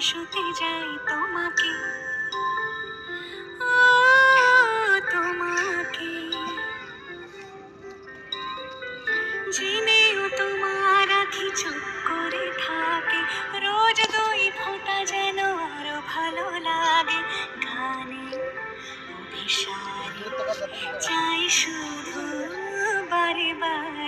শুতে যাই তোমাকে, ও তোমাকে জেনেও তোমার আখি চুপ করে থাকে, রোজ দুই ফোঁটা যেন আরো ভালো লাগে। গানে অভিসারে চাই শুধু বারে বারে